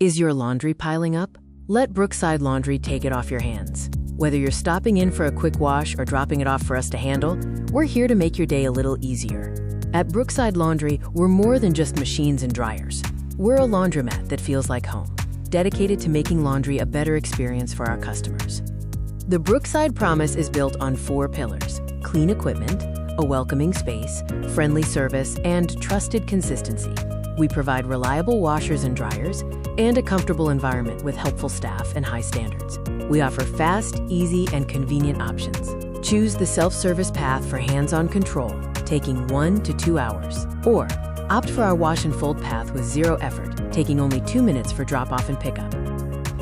Is your laundry piling up? Let Brookside Laundry take it off your hands. Whether you're stopping in for a quick wash or dropping it off for us to handle, we're here to make your day a little easier. At Brookside Laundry, we're more than just machines and dryers. We're a laundromat that feels like home, dedicated to making laundry a better experience for our customers. The Brookside promise is built on 4 pillars: clean equipment, a welcoming space, friendly service, and trusted consistency. We provide reliable washers and dryers and a comfortable environment with helpful staff and high standards. We offer fast, easy, and convenient options. Choose the self-service path for hands-on control, taking 1 to 2 hours. Or opt for our wash and fold path with 0 effort, taking only 2 minutes for drop-off and pickup.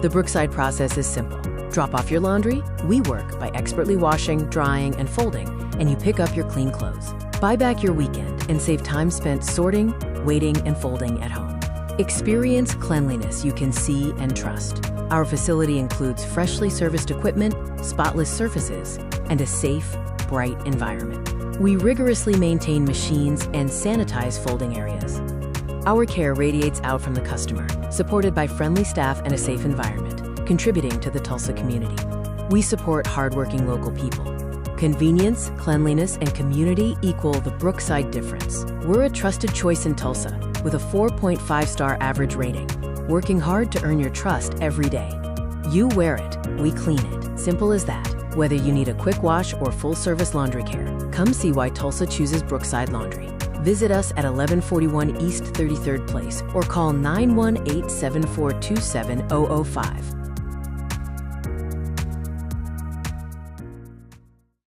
The Brookside process is simple. Drop off your laundry, we work by expertly washing, drying, and folding, and you pick up your clean clothes. Buy back your weekend and save time spent sorting, waiting, and folding at home. Experience cleanliness you can see and trust. Our facility includes freshly serviced equipment, spotless surfaces, and a safe, bright environment. We rigorously maintain machines and sanitize folding areas. Our care radiates out from the customer, supported by friendly staff and a safe environment, contributing to the Tulsa community. We support hardworking local people. Convenience, cleanliness, and community equal the Brookside difference. We're a trusted choice in Tulsa with a 4.5-star average rating, working hard to earn your trust every day. You wear it, we clean it. Simple as that. Whether you need a quick wash or full-service laundry care, come see why Tulsa chooses Brookside Laundry. Visit us at 1141 East 33rd Place or call 918-742-7005.